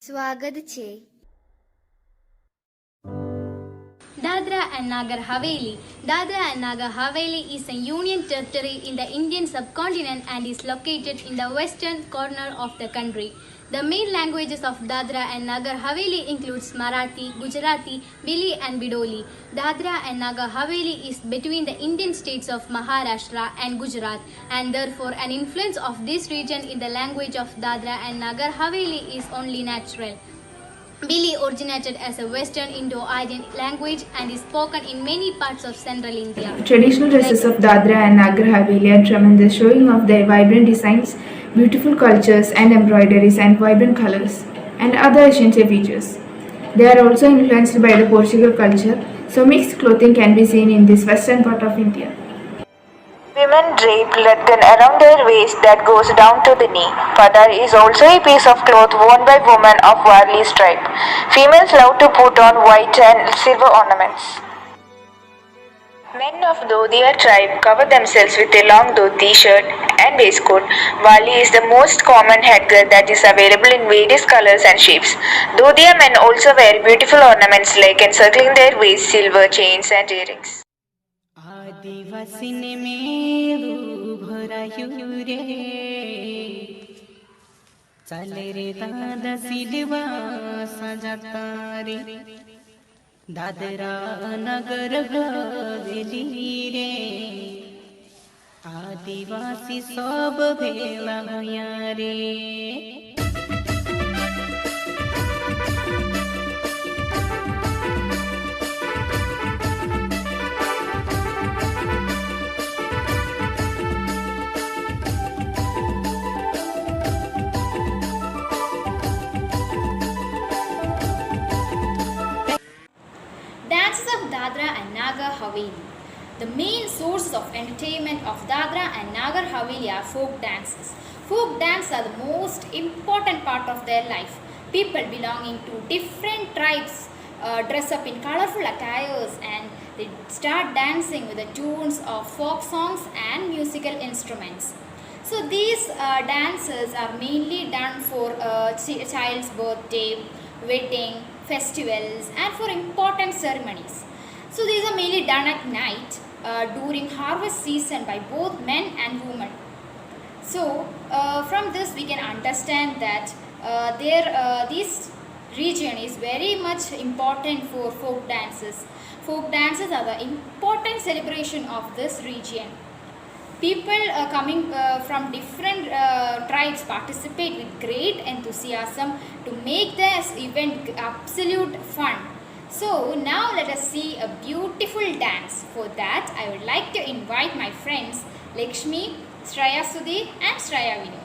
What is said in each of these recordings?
સ્વાગત છે. Dadra and Nagar Haveli. Dadra and Nagar Haveli is a union territory in the Indian subcontinent and is located in the western corner of the country. The main languages of Dadra and Nagar Haveli includes Marathi, Gujarati, Bili and Bidoli. Dadra and Nagar Haveli is between the Indian states of Maharashtra and Gujarat, and therefore an influence of this region in the language of Dadra and Nagar Haveli is only natural. Bili originated as a Western Indo-Aryan language and is spoken in many parts of central India. The traditional dresses of Dadra and Nagar Haveli are tremendous, showing off their vibrant designs, beautiful cultures and embroideries and vibrant colors, and other essential features. They are also influenced by the Portugal culture, so mixed clothing can be seen in this western part of India. Women drape lathan around their waist that goes down to the knee. Padar is also a piece of cloth worn by women of varli stripe. Females love to put on white and silver ornaments. Men of Dhodia tribe cover themselves with a long dhoti shirt and waistcoat. Varli is the most common headgear that is available in various colors and shapes. Dhodia men also wear beautiful ornaments like encircling their waist, silver chains and earrings. आदिवासी ने मेरू भरायु रे चले रे दादा सिलवा सजाता रे दादरा नगर हवेली रे आदिवासी सब भेला होया रे. Dances of Dadra and Nagar Haveli. The main sources of entertainment of Dadra and Nagar Haveli are folk dances. Folk dances are the most important part of their life. People belonging to different tribes dress up in colorful attires and they start dancing with the tunes of folk songs and musical instruments. So these dances are mainly done for child's birthday, wedding, festivals and for important ceremonies. So these are mainly done at night during harvest season by both men and women. So from this we can understand that this region is very much important for folk dances. Folk dances are the important celebration of this region. People coming from different tribes participate with great enthusiasm to make this event absolute fun. So now let us see a beautiful dance. For that I would like to invite my friends Lakshmi, Sreya Sudheer and Sreya Vinod.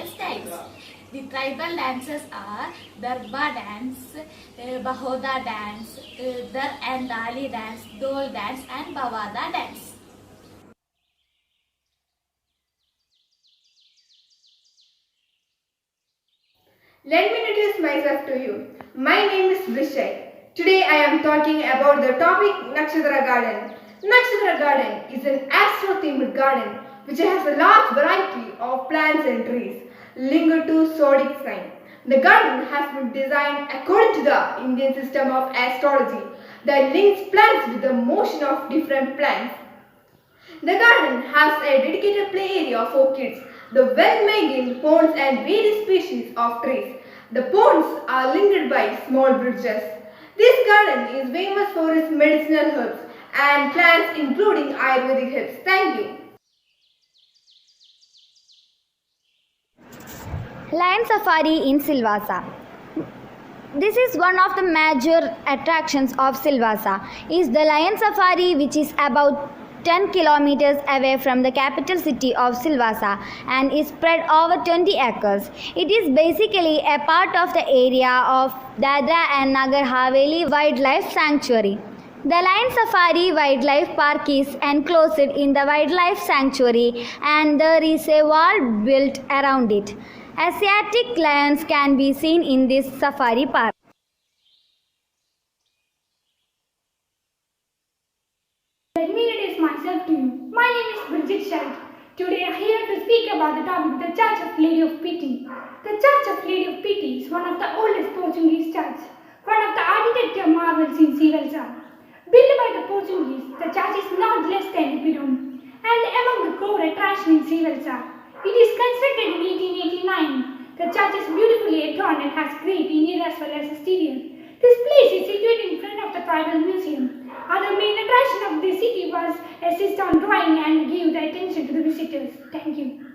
styles. The tribal dances are Darba dance, Bahoda dance, Dar and Dali dance, Dol dance and Bawada dance. Let me introduce myself to you. My name is Vishai. Today I am talking about the topic Nakshatra Garden. Nakshatra Garden is an astro-themed garden which has a large variety of plants and trees linked to zodiac sign. The garden has been designed according to the Indian system of astrology that links plants with the motion of different plants. The garden has a dedicated play area for kids, the well-maintained ponds and various species of trees. The ponds are linked by small bridges. This garden is famous for its medicinal herbs and plants including Ayurvedic herbs. Thank you. Lion Safari in Silvassa. This is one of the major attractions of Silvassa. Is the Lion Safari, which is about 10 kilometers away from the capital city of Silvassa and is spread over 20 acres. It is basically a part of the area of Dadra and Nagar Haveli Wildlife Sanctuary. The Lion Safari Wildlife Park is enclosed in the Wildlife Sanctuary and there is a wall built around it. Asiatic lions can be seen in this safari park. Let me introduce myself to you. My name is Bridget Shite. Today I am here to speak about the topic the Church of Lady of Pity. The Church of Lady of Pity is one of the oldest Portuguese churches, one of the architecture marvels in Silvassa. Built by the Portuguese, the church is not less than a pyramid and among the core attractions in Silvassa. It is constructed in 1889. The church is beautifully adorned and has great interior as well as exterior. This place is situated in front of the tribal museum. Other main attraction of the city was assist on drawing and give the attention to the visitors. Thank you.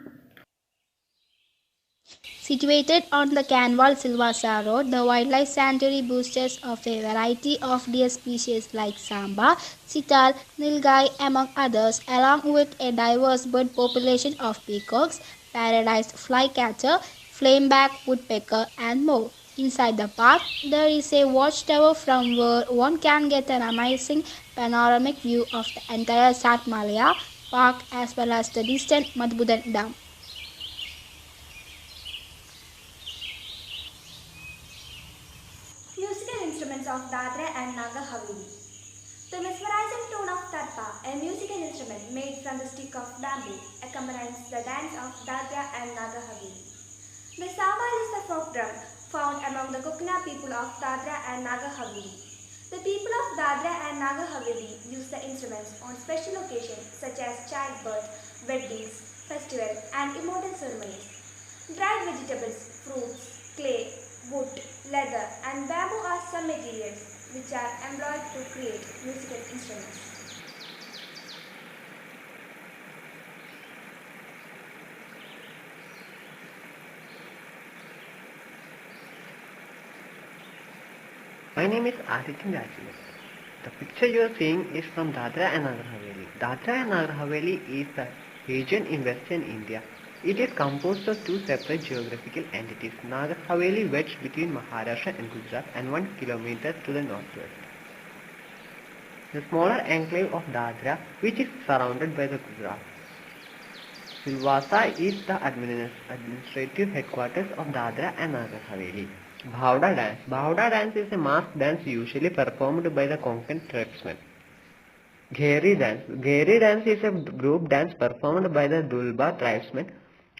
Situated on the Canval Silvassa Road, the wildlife sanctuary boasts of a variety of deer species like samba, sital, nilgai, among others, along with a diverse bird population of peacocks, paradise flycatcher, flameback woodpecker, and more. Inside the park, there is a watchtower from where one can get an amazing panoramic view of the entire Satmalaya Park as well as the distant Madhubudan Dam. Musical instruments of Dadra and Nagar Haveli. The mesmerizing tone of tarpa, a musical instrument made from the stick of bamboo, accompanies the dance of Dadra and Nagar Haveli. The samal is the folk drum found among the Kokna people of Dadra and Nagar Haveli. The people of Dadra and Nagar Haveli use the instruments on special occasions such as childbirth, weddings, festivals, and immortal ceremonies. Dried vegetables, fruits, clay, wood, leather, and bamboo are some materials which are employed to create musical instruments. My name is Aditya Rajil. The picture you are seeing is from Dadra and Nagar Haveli. Dadra and Nagar Haveli is the region in western India. It is composed of two separate geographical entities. Nagar Haveli wedged between Maharashtra and Gujarat and 1 kilometer to the northwest. The smaller enclave of Dadra, which is surrounded by the Gujarat. Silvassa is the administrative headquarters of Dadra and Nagar Haveli. Bhavda dance. Bhavda dance is a masked dance usually performed by the Konkan tribesmen. Gheri dance. Gheri dance is a group dance performed by the Dulba tribesmen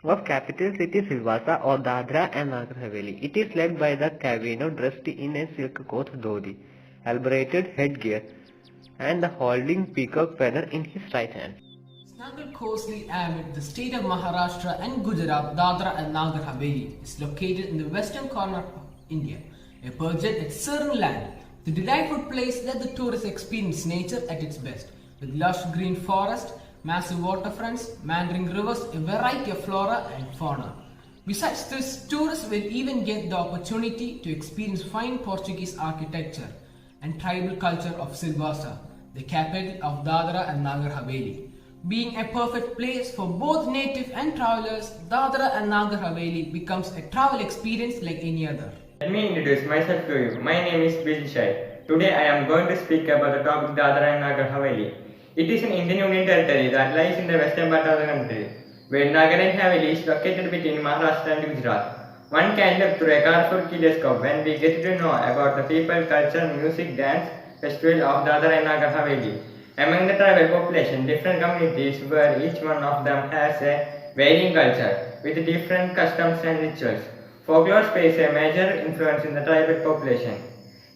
of capital city Silvassa or Dadra and Nagar Haveli. It is led by the Cavino dressed in a silk coat dhoti, elaborated headgear, and holding peacock feather in his right hand. Snuggled closely amid the state of Maharashtra and Gujarat, Dadra and Nagar Haveli is located in the western corner of India, a perched and serene land, the delightful place that the tourists experience nature at its best, with lush green forest, massive waterfronts, meandering rivers, a variety of flora and fauna. Besides this, tourists will even get the opportunity to experience fine Portuguese architecture and tribal culture of Silvassa, the capital of Dadra and Nagar Haveli. Being a perfect place for both native and travelers, Dadra and Nagar Haveli becomes a travel experience like any other. Let me introduce myself to you. My name is B Today I am going to speak about the topic Dadra and Nagar Haveli. It is an Indian Union territory that lies in the western part of the country, where Nagar and Haveli is located between Maharashtra and Gujarat. One can look through a colorful kaleidoscope when we get to know about the people, culture, music, dance, festival of Dadra and Nagar Haveli. Among the tribal population, different communities where each one of them has a varying culture with different customs and rituals. Folklore plays a major influence in the tribal population.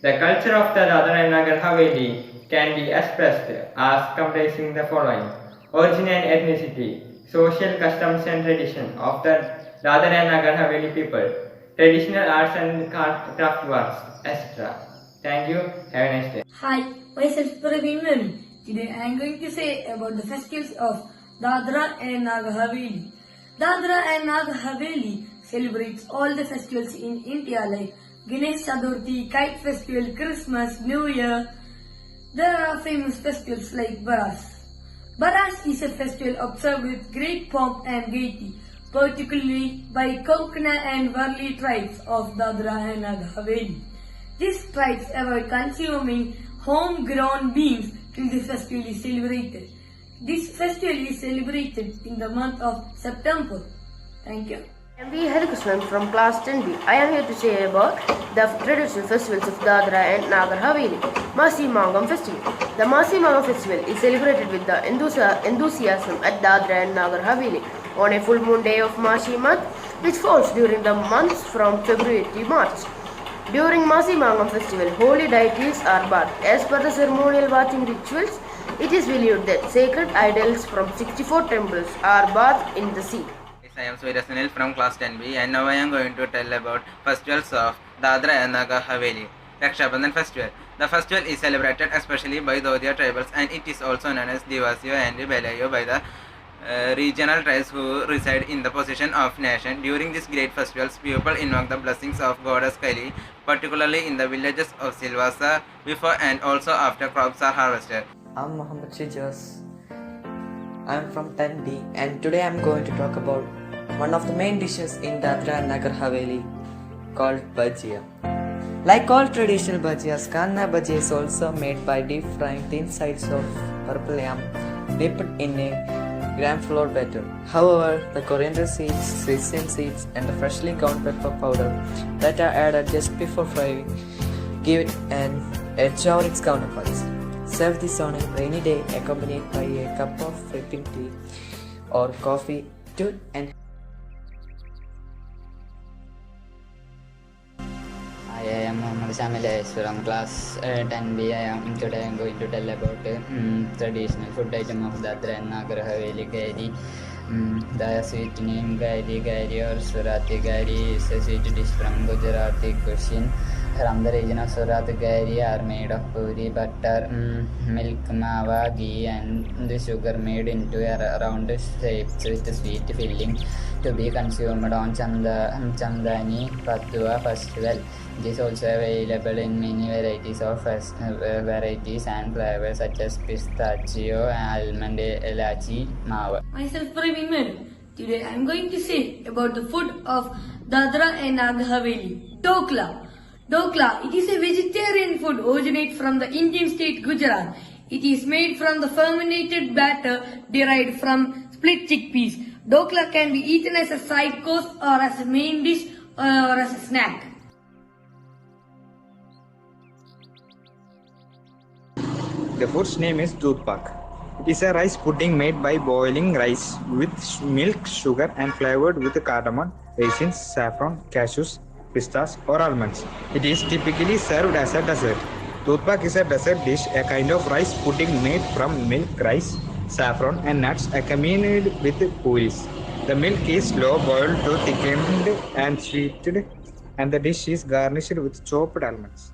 The culture of the Dadra and Nagar Haveli can be expressed as comprising the following: origin and ethnicity, social customs and tradition of the Dadra and Nagar Haveli people, traditional arts and craft works, etc. Thank you. Have a nice day. Hi, myself Praveen Manu. Today I am going to say about the festivals of Dadra and Nagar Haveli. Dadra and Nagar Haveli celebrates all the festivals in India like Ganesh Chaturthi, Kite Festival, Christmas, New Year. There are famous festivals like Baras. Baras is a festival observed with great pomp and gaiety, particularly by Kokana and Varli tribes of Dadra and Nagar Haveli. These tribes avoid consuming homegrown beans till the festival is celebrated. This festival is celebrated in the month of September. Thank you. I am B Harikrishnan from class 10B. I am here to say about the traditional festivals of Dadra and Nagar Haveli. Masi Mangam Festival. The Masi Mangam Festival is celebrated with the enthusiasm at Dadra and Nagar Haveli on a full moon day of Masi month, which falls during the months from February to March. During Masi Mangam Festival, holy deities are bathed. As per the ceremonial bathing rituals, it is believed that sacred idols from 64 temples are bathed in the sea. I am Surya from class 10B and now I am going to tell about festivals of Dadra and Nagar Haveli. Rakshabandhan Festival. The festival is celebrated especially by Daudiya tribals and it is also known as Divasio and Belayo by the regional tribes who reside in the possession of nation. During these great festivals, people invoke the blessings of goddess Kali, particularly in the villages of Silvassa before and also after crops are harvested. I'm Muhammad Shijaz. I'm from 10D and today I'm going to talk about one of the main dishes in Dadra and Nagar Haveli called bhajia. Like all traditional bhajias, kanna bhajia is also made by deep frying thin sides of purple yam dipped in a gram flour batter. However, the coriander seeds, sesame seeds and the freshly ground pepper powder that are added just before frying give it an edge over its counterparts. Serve this on a rainy day accompanied by a cup of whipping tea or coffee to enhance. I am Muhammad Shamil from class 10B. Today I am going to tell about traditional food item of Dadra and Nagar Haveli gari. The sweet name gari or Surati gari is a sweet dish from Gujarati cuisine. From the region of Surat, gari are made of puri, butter, milk, mava, ghee and the sugar made into a round shape with a sweet filling to be consumed on Chandani Padua festival. It is also available in many varieties and flavors such as pistachio, almond, elachi, mava. Myself Praveen Manu. Today I am going to say about the food of Dadra and Nagar Haveli. Dokla. Dokla, it is a vegetarian food originated from the Indian state Gujarat. It is made from the fermented batter derived from split chickpeas. Dokla can be eaten as a side course or as a main dish or as a snack. The food's name is Doodhpak. It is a rice pudding made by boiling rice with milk, sugar and flavored with cardamom, raisins, saffron, cashews, pistas or almonds. It is typically served as a dessert. Doodhpak is a dessert dish, a kind of rice pudding made from milk, rice, saffron and nuts accompanied with puris. The milk is slow boiled to thickened and sweetened and the dish is garnished with chopped almonds.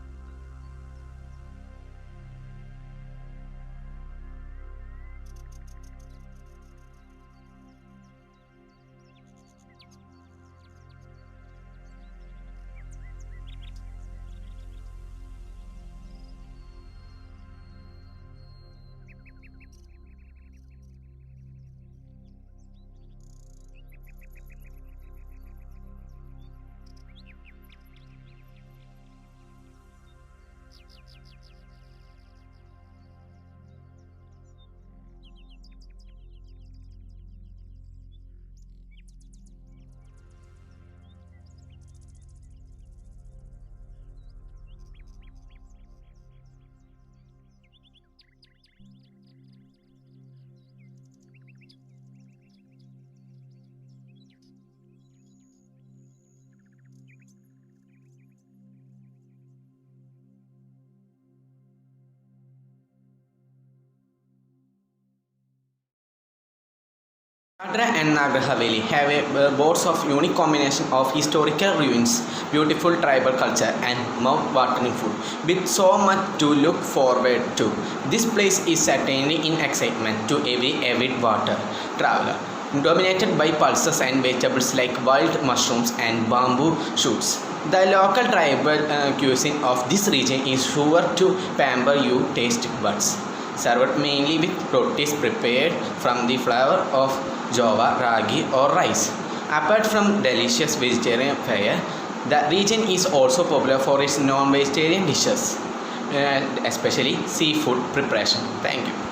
Dadra and Nagar Haveli have a boasts of unique combination of historical ruins, beautiful tribal culture and mouth-watering food. With so much to look forward to, this place is certainly in excitement to every avid water traveler. Dominated by pulses and vegetables like wild mushrooms and bamboo shoots. The local tribal cuisine of this region is sure to pamper your taste buds. Served mainly with rotis prepared from the flour of jova, ragi or rice. Apart from delicious vegetarian fare, the region is also popular for its non-vegetarian dishes, especially seafood preparation. Thank you.